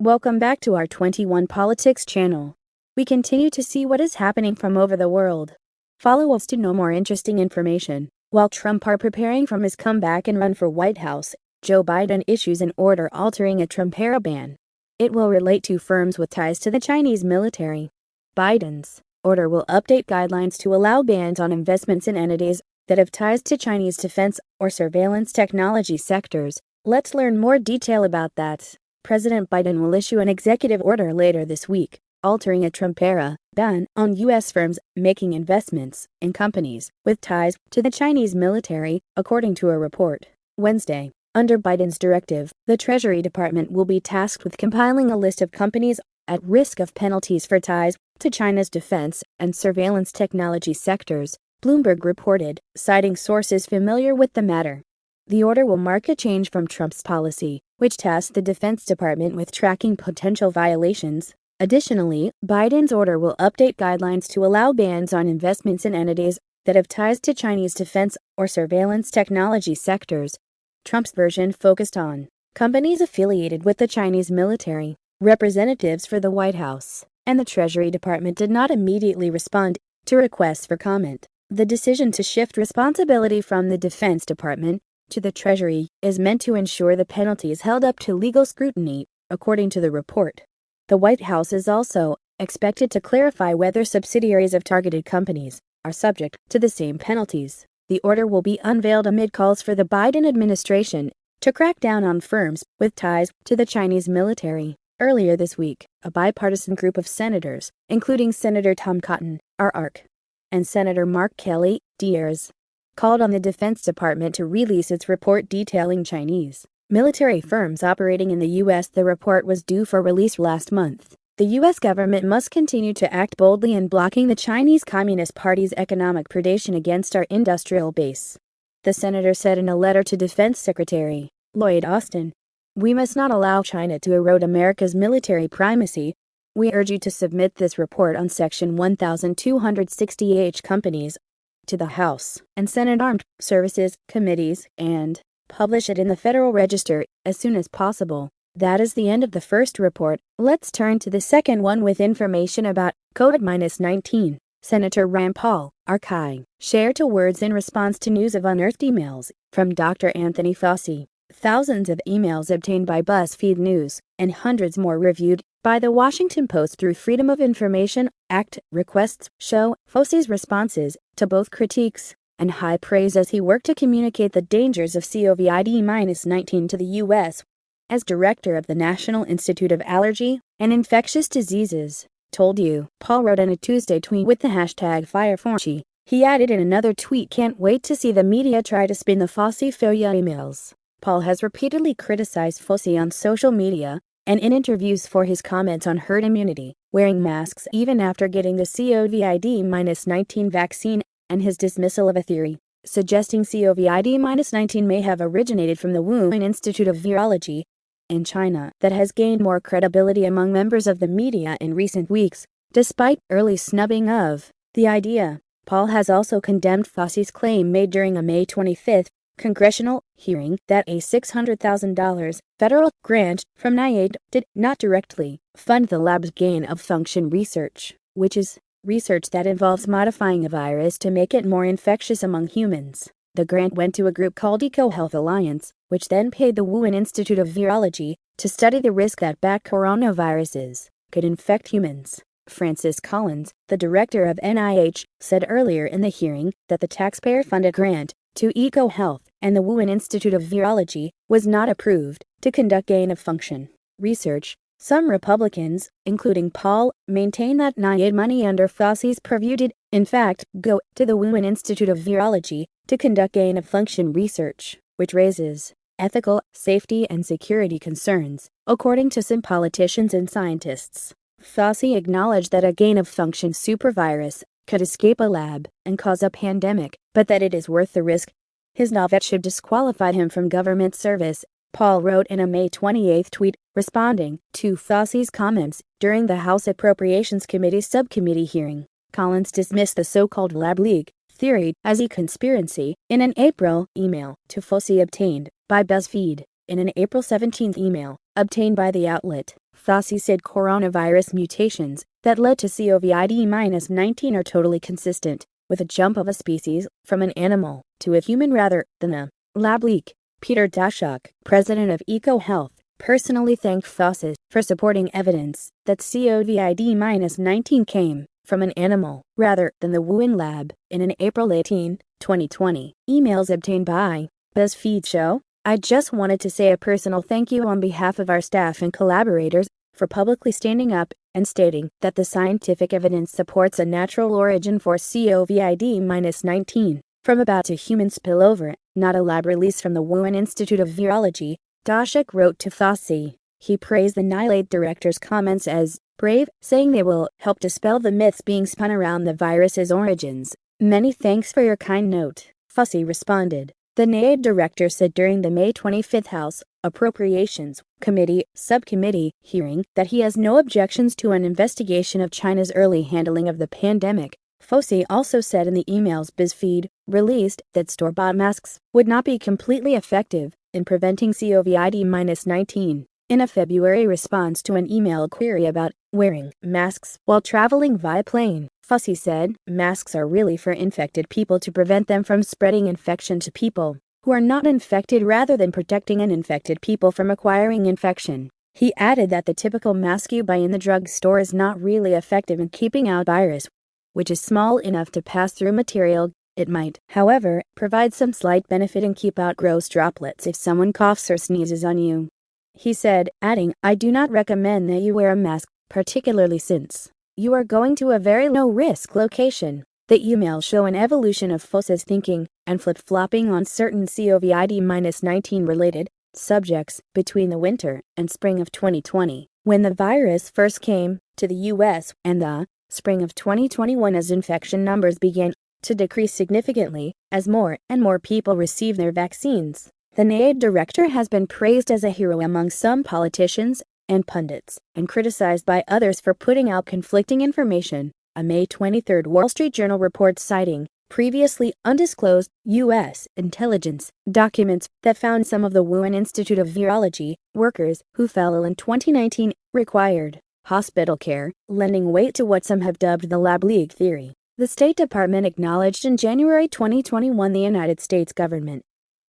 Welcome back to our 21 Politics channel. We continue to see what is happening from over the world. Follow us to know more interesting information. While Trump are preparing for his comeback and run for White House, Joe Biden issues an order altering a Trump-era ban. It will relate to firms with ties to the Chinese military. Biden's order will update guidelines to allow bans on investments in entities that have ties to Chinese defense or surveillance technology sectors. Let's learn more detail about that. President Biden will issue an executive order later this week, altering a Trump-era ban on U.S. firms making investments in companies with ties to the Chinese military, according to a report. Wednesday, under Biden's directive, the Treasury Department will be tasked with compiling a list of companies at risk of penalties for ties to China's defense and surveillance technology sectors, Bloomberg reported, citing sources familiar with the matter. The order will mark a change from Trump's policy, which tasked the Defense Department with tracking potential violations. Additionally, Biden's order will update guidelines to allow bans on investments in entities that have ties to Chinese defense or surveillance technology sectors. Trump's version focused on companies affiliated with the Chinese military. Representatives for the White House and the Treasury Department did not immediately respond to requests for comment. The decision to shift responsibility from the Defense Department to the Treasury is meant to ensure the penalty is held up to legal scrutiny, according to the report. The White House is also expected to clarify whether subsidiaries of targeted companies are subject to the same penalties. The order will be unveiled amid calls for the Biden administration to crack down on firms with ties to the Chinese military. Earlier this week, a bipartisan group of senators, including Senator Tom Cotton, R.R.C., and Senator Mark Kelly, D.R.S., called on the Defense Department to release its report detailing Chinese military firms operating in the U.S. The report was due for release last month. The U.S. government must continue to act boldly in blocking the Chinese Communist Party's economic predation against our industrial base, the senator said in a letter to Defense Secretary Lloyd Austin. We must not allow China to erode America's military primacy. We urge you to submit this report on Section 1260H companies to the House and Senate Armed Services Committees and publish it in the Federal Register as soon as possible. That is the end of the first report. Let's turn to the second one with information about COVID-19. Senator Rand Paul, R.C., shared two words in response to news of unearthed emails from Dr. Anthony Fauci. Thousands of emails obtained by BuzzFeed News and hundreds more reviewed by The Washington Post through Freedom of Information Act requests show Fauci's responses to both critiques and high praise as he worked to communicate the dangers of COVID-19 to the U.S. As director of the National Institute of Allergy and Infectious Diseases, told you, Paul wrote in a Tuesday tweet with the hashtag #FireFauci. He added in another tweet, can't wait to see the media try to spin the Fauci-Foya emails. Paul has repeatedly criticized Fauci on social media and in interviews for his comments on herd immunity, wearing masks even after getting the COVID-19 vaccine, and his dismissal of a theory suggesting COVID-19 may have originated from the Wuhan Institute of Virology in China that has gained more credibility among members of the media in recent weeks, despite early snubbing of the idea. Paul has also condemned Fauci's claim made during a May 25 congressional hearing that a $600,000 federal grant from NIAID did not directly fund the lab's gain-of-function research, which is research that involves modifying a virus to make it more infectious among humans. The grant went to a group called EcoHealth Alliance, which then paid the Wuhan Institute of Virology to study the risk that bat coronaviruses could infect humans. Francis Collins, the director of NIH, said earlier in the hearing that the taxpayer-funded grant to EcoHealth and the Wuhan Institute of Virology was not approved to conduct gain-of-function research. Some Republicans, including Paul, maintain that NIAID money under Fauci's purview did, in fact, go to the Wuhan Institute of Virology to conduct gain-of-function research, which raises ethical, safety, and security concerns, according to some politicians and scientists. Fauci acknowledged that a gain-of-function supervirus could escape a lab and cause a pandemic, but that it is worth the risk. His knowledge should disqualify him from government service, Paul wrote in a May 28 tweet, responding to Fauci's comments during the House Appropriations Committee subcommittee hearing. Collins dismissed the so-called lab leak theory as a conspiracy in an April email to Fauci obtained by BuzzFeed. In an April 17 email obtained by the outlet, Fauci said coronavirus mutations that led to COVID-19 are totally consistent with a jump of a species from an animal to a human rather than a lab leak. Peter Daszak, president of EcoHealth, personally thanked Fauci for supporting evidence that COVID-19 came from an animal rather than the Wuhan lab in an April 18, 2020, emails obtained by BuzzFeed show. I just wanted to say a personal thank you on behalf of our staff and collaborators for publicly standing up and stating that the scientific evidence supports a natural origin for COVID-19 from about to human spillover, not a lab release from the Wuhan Institute of Virology, Daszak wrote to Fauci. He praised the NIAID director's comments as brave, saying they will help dispel the myths being spun around the virus's origins. Many thanks for your kind note, Fauci responded. The NIAID director said during the May 25 House Appropriations Committee subcommittee hearing that he has no objections to an investigation of China's early handling of the pandemic. Fauci also said in the emails BuzzFeed released that store-bought masks would not be completely effective in preventing COVID-19. In a February response to an email query about wearing masks while traveling via plane, Fauci said, masks are really for infected people to prevent them from spreading infection to people who are not infected rather than protecting uninfected people from acquiring infection. He added that the typical mask you buy in the drugstore is not really effective in keeping out virus, which is small enough to pass through material. It might, however, provide some slight benefit and keep out gross droplets if someone coughs or sneezes on you. He said, adding, I do not recommend that you wear a mask, particularly since you are going to a very low-risk location. The emails show an evolution of Fauci's thinking and flip-flopping on certain COVID-19 related subjects between the winter and spring of 2020, when the virus first came to the U.S., and the spring of 2021 as infection numbers began to decrease significantly as more and more people receive their vaccines. The NIAID director has been praised as a hero among some politicians and pundits, and criticized by others for putting out conflicting information. A May 23 Wall Street Journal report citing previously undisclosed U.S. intelligence documents that found some of the Wuhan Institute of Virology workers who fell ill in 2019 required hospital care, lending weight to what some have dubbed the lab leak theory. The State Department acknowledged in January 2021 the United States government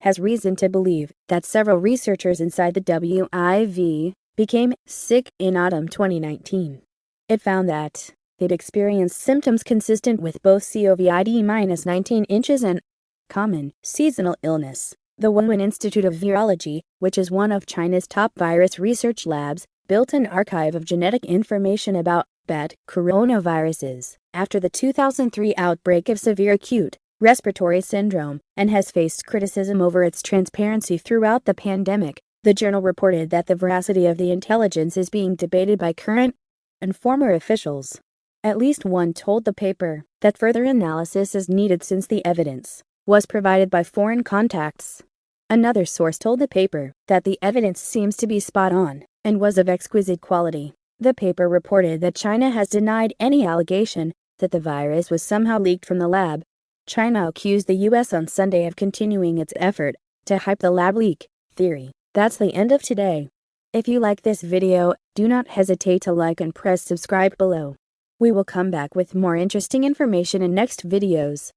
has reason to believe that several researchers inside the WIV became sick in autumn 2019. It found that they'd experienced symptoms consistent with both COVID-19 and common seasonal illness. The Wuhan Institute of Virology, which is one of China's top virus research labs, built an archive of genetic information about bat coronaviruses after the 2003 outbreak of severe acute respiratory syndrome, and has faced criticism over its transparency throughout the pandemic. The journal reported that the veracity of the intelligence is being debated by current and former officials. At least one told the paper that further analysis is needed since the evidence was provided by foreign contacts. Another source told the paper that the evidence seems to be spot on and was of exquisite quality. The paper reported that China has denied any allegation that the virus was somehow leaked from the lab. China accused the U.S. on Sunday of continuing its effort to hype the lab leak theory. That's the end of today. If you like this video, do not hesitate to like and press subscribe below. We will come back with more interesting information in next videos.